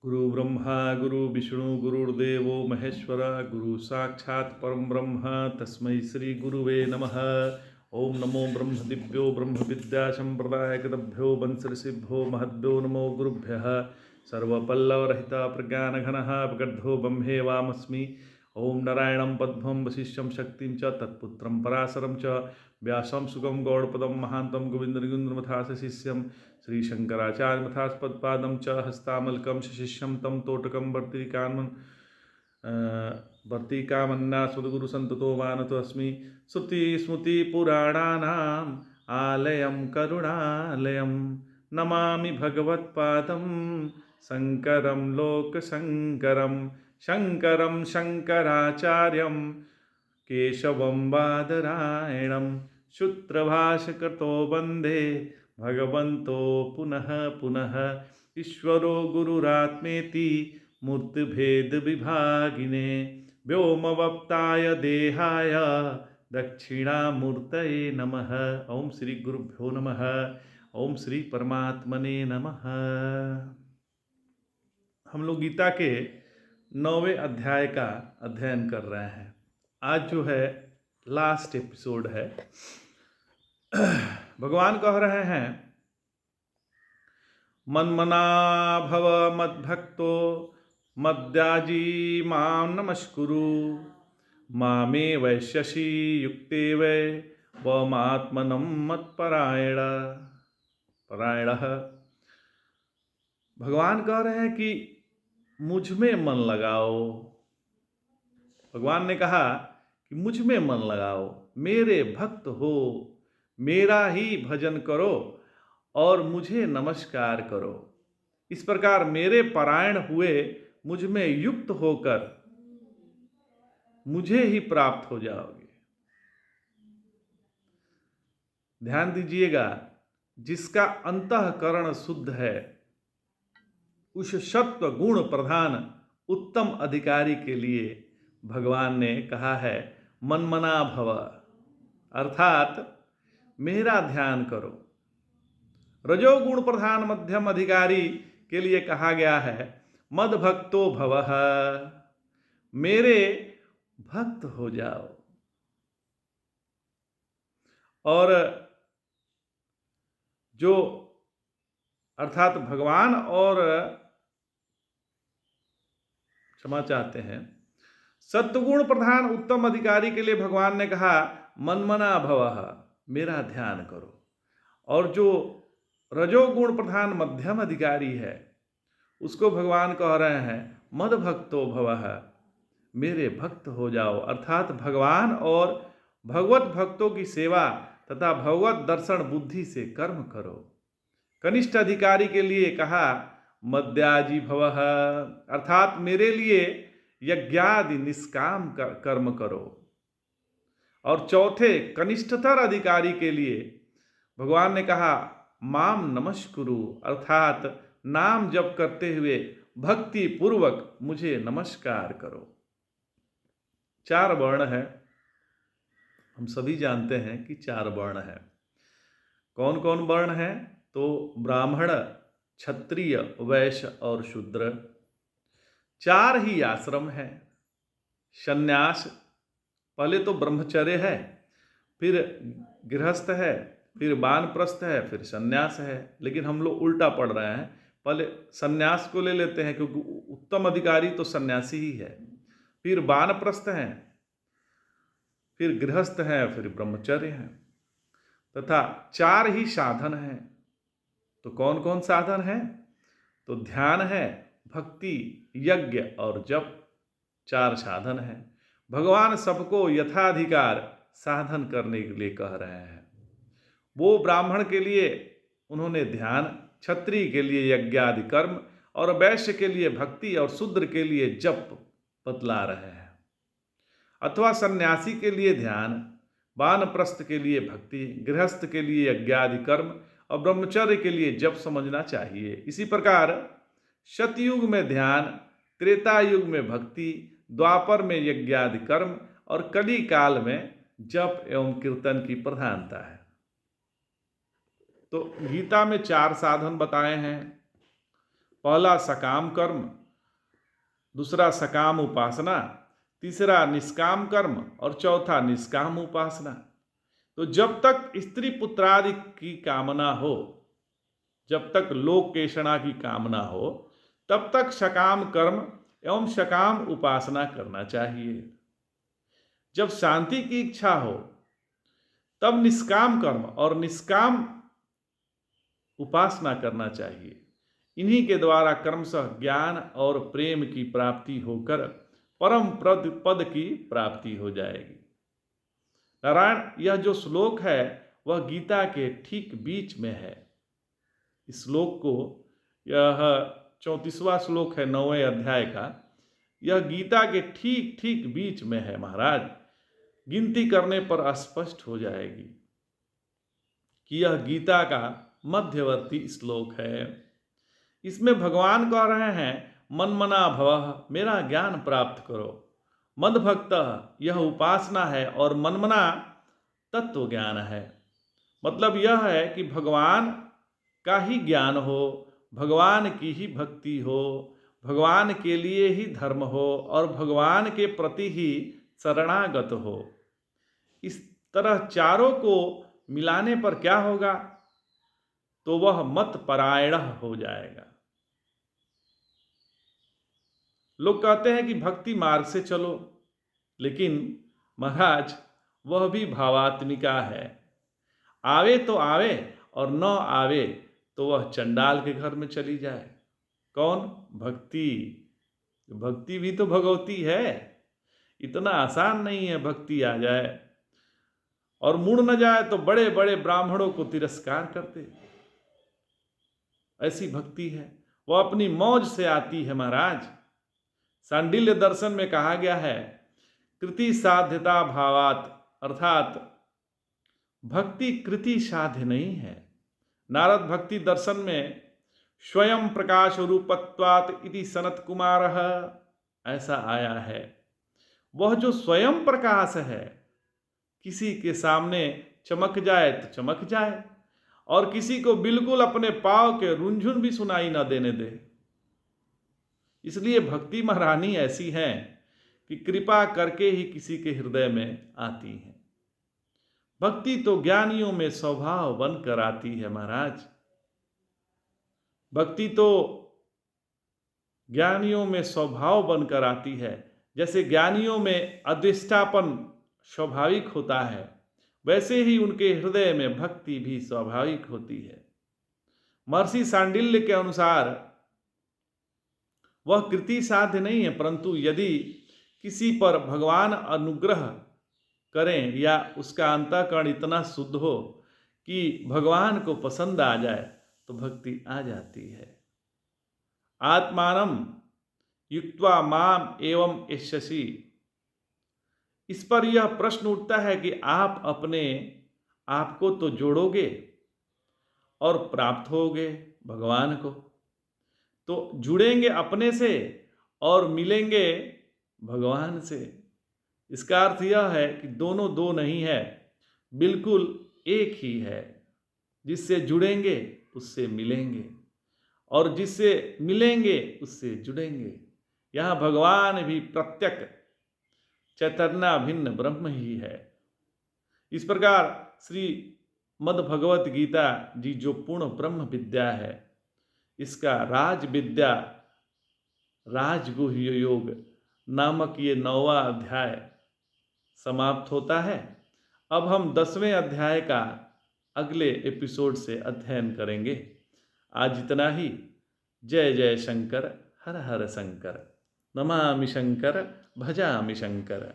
गुरु ब्रह्मा गुरु विष्णु गुरुर्देवो महेश्वर गुरु साक्षात् परम ब्रह्म तस्मै श्री गुरुवे नमः। ओम नमो ब्रह्मदिभ्यो ब्रह्म विद्या संप्रदायकृतभ्यो वंशऋषिभ्यो महद्भ्यो नमो गुरुभ्यः। सर्वपल्लवरहित प्रज्ञानघनः अपगर्धो ब्रह्मे वामस्मि। ओम नारायणं पद्मं वशिष्ठं शक्तिं च तत्पुत्रं पराशरं च व्यासं सुगं गौड़पदं महान्तं गोविन्दनिकुञ्जमथास शिष्यं श्रीशंकराचार्यमथास्पदपादं च हस्तामलकं शिष्यं तं तोटकं वर्तिकामन्ना सद्गुरुसन्ततो मानतोऽस्मि। श्रुतिस्मृतिपुराणानाम् आलयं करुणालयं नमामि भगवत्पादं शङ्करं लोकशङ्करं। शङ्करं शङ्कराचार्यं केशवं बादरायणं सूत्रभाष्यकृतो वन्दे भगवन्तो पुनः पुनः। ईश्वरो गुरुरात्मेति मूर्तिभेदविभागिने व्योमवप्ताय देहाय दक्षिणामूर्तये नमः। ओम श्री गुरुभ्यो नमः। ओम श्री परमात्मने नमः। हम लोग गीता के 9वें अध्याय का अध्ययन कर रहे हैं। आज जो है लास्ट एपिसोड है। भगवान कह रहे हैं, मन्मना भव मद्भक्तो मद्याजी मां नमस्कुरु मामे वैश्यसि युक्ते वै वमात्मनं परायणः। भगवान कह रहे हैं कि मुझ में मन लगाओ। भगवान ने कहा कि मुझ में मन लगाओ, मेरे भक्त हो, मेरा ही भजन करो और मुझे नमस्कार करो। इस प्रकार मेरे परायण हुए मुझ में युक्त होकर मुझे ही प्राप्त हो जाओगे। ध्यान दीजिएगा, जिसका अंतःकरण शुद्ध है उस सत्व गुण प्रधान उत्तम अधिकारी के लिए भगवान ने कहा है मनमना भव, अर्थात मेरा ध्यान करो। रजोगुण प्रधान मध्यम अधिकारी के लिए कहा गया है मद भक्तो भवः, मेरे भक्त हो जाओ। और जो अर्थात भगवान और क्षमा चाहते हैं, सत्वगुण प्रधान उत्तम अधिकारी के लिए भगवान ने कहा मनमना भवः, मेरा ध्यान करो। और जो रजोगुण प्रधान मध्यम अधिकारी है उसको भगवान कह रहे हैं मद भक्तो भवः, मेरे भक्त हो जाओ। अर्थात भगवान और भगवत भक्तों की सेवा तथा भगवत दर्शन बुद्धि से कर्म करो। कनिष्ठ अधिकारी के लिए कहा मद्याजी भवः, अर्थात मेरे लिए यज्ञादि निष्काम कर्म करो। और चौथे कनिष्ठतर अधिकारी के लिए भगवान ने कहा माम नमस्कुरु, अर्थात नाम जप करते हुए भक्ति पूर्वक मुझे नमस्कार करो। 4 वर्ण है, हम सभी जानते हैं कि 4 वर्ण है। कौन कौन वर्ण है? तो ब्राह्मण, क्षत्रिय, वैश्य और शूद्र। 4 ही आश्रम है। संन्यास, पहले तो ब्रह्मचर्य है, फिर गृहस्थ है, फिर वानप्रस्थ है, फिर संन्यास है। लेकिन हम लोग उल्टा पढ़ रहे हैं, पहले संन्यास को ले लेते हैं क्योंकि उत्तम अधिकारी तो सन्यासी ही है, फिर वानप्रस्थ है, फिर गृहस्थ है, फिर ब्रह्मचर्य है। तथा 4 ही साधन हैं। तो कौन कौन साधन है? तो ध्यान है, भक्ति, यज्ञ और जप, 4 साधन है। भगवान सबको यथाधिकार साधन करने के लिए कह रहे हैं। वो ब्राह्मण के लिए उन्होंने ध्यान, क्षत्रिय के लिए यज्ञादि कर्म और वैश्य के लिए भक्ति और शूद्र के लिए जप बतला रहे हैं। अथवा सन्यासी के लिए ध्यान, वानप्रस्थ के लिए भक्ति, गृहस्थ के लिए यज्ञादि कर्म और ब्रह्मचर्य के लिए जप समझना चाहिए। इसी प्रकार सतयुग में ध्यान, त्रेता युग में भक्ति, द्वापर में यज्ञादि कर्म और कली काल में जप एवं कीर्तन की प्रधानता है। तो गीता में 4 साधन बताए हैं। पहला सकाम कर्म, दूसरा सकाम उपासना, तीसरा निष्काम कर्म और चौथा निष्काम उपासना। तो जब तक स्त्री पुत्रादि की कामना हो, जब तक लोकेशणा की कामना हो, तब तक सकाम कर्म एवं सकाम उपासना करना चाहिए। जब शांति की इच्छा हो, तब निष्काम कर्म और निष्काम उपासना करना चाहिए। इन्हीं के द्वारा क्रमशः ज्ञान और प्रेम की प्राप्ति होकर परम पद की प्राप्ति हो जाएगी। नारायण, यह जो श्लोक है वह गीता के ठीक बीच में है। इस श्लोक को, यह 34वां श्लोक है 9वें अध्याय का, यह गीता के ठीक ठीक बीच में है महाराज। गिनती करने पर स्पष्ट हो जाएगी कि यह गीता का मध्यवर्ती श्लोक है। इसमें भगवान कह रहे हैं, मनमना भवः, मेरा ज्ञान प्राप्त करो। मदभक्त, यह उपासना है, और मनमना तत्व ज्ञान है। मतलब यह है कि भगवान का ही ज्ञान हो, भगवान की ही भक्ति हो, भगवान के लिए ही धर्म हो और भगवान के प्रति ही शरणागत हो। इस तरह चारों को मिलाने पर क्या होगा? तो वह मत परायण हो जाएगा। लोग कहते हैं कि भक्ति मार्ग से चलो, लेकिन महाराज वह भी भावात्मिका है। आवे तो आवे और न आवे तो वह चंडाल के घर में चली जाए। कौन? भक्ति। भक्ति भी तो भगवती है। इतना आसान नहीं है भक्ति आ जाए और मुड़ न जाए तो बड़े बड़े ब्राह्मणों को तिरस्कार करते। ऐसी भक्ति है, वह अपनी मौज से आती है महाराज। सांडिल्य दर्शन में कहा गया है, कृति साध्यता भावात, अर्थात भक्ति कृति साध्य नहीं है। नारद भक्ति दर्शन में स्वयं प्रकाश रूपत्वात् इति सनत कुमार, ऐसा आया है। वह जो स्वयं प्रकाश है, किसी के सामने चमक जाए तो चमक जाए और किसी को बिल्कुल अपने पांव के रुंझुन भी सुनाई न देने दे। इसलिए भक्ति महारानी ऐसी हैं कि कृपा करके ही किसी के हृदय में आती है। भक्ति तो ज्ञानियों में स्वभाव बनकर आती है महाराज। भक्ति तो ज्ञानियों में स्वभाव बनकर आती है। जैसे ज्ञानियों में अधिष्ठापन स्वाभाविक होता है, वैसे ही उनके हृदय में भक्ति भी स्वाभाविक होती है। महर्षि सांडिल्य के अनुसार वह कृति साध्य नहीं है, परंतु यदि किसी पर भगवान अनुग्रह करें या उसका अंतःकरण इतना शुद्ध हो कि भगवान को पसंद आ जाए तो भक्ति आ जाती है। आत्मानम युक्त्वा माम एवं यस्यसि, इस पर यह प्रश्न उठता है कि आप अपने आप को तो जोड़ोगे और प्राप्त होगे भगवान को, तो जुड़ेंगे अपने से और मिलेंगे भगवान से। इसका अर्थ यह है कि दोनों दो नहीं है, बिल्कुल एक ही है। जिससे जुड़ेंगे उससे मिलेंगे और जिससे मिलेंगे उससे जुड़ेंगे। यहाँ भगवान भी प्रत्यक चैतन्य भिन्न ब्रह्म ही है। इस प्रकार श्री मद भगवत गीता जी जो पूर्ण ब्रह्म विद्या है, इसका राज विद्या राजगुह्य योग नामक ये 9वां अध्याय समाप्त होता है। अब हम 10वें अध्याय का अगले एपिसोड से अध्ययन करेंगे। आज इतना ही। जय जय शंकर, हर हर शंकर, नमामि शंकर, भजामि शंकर।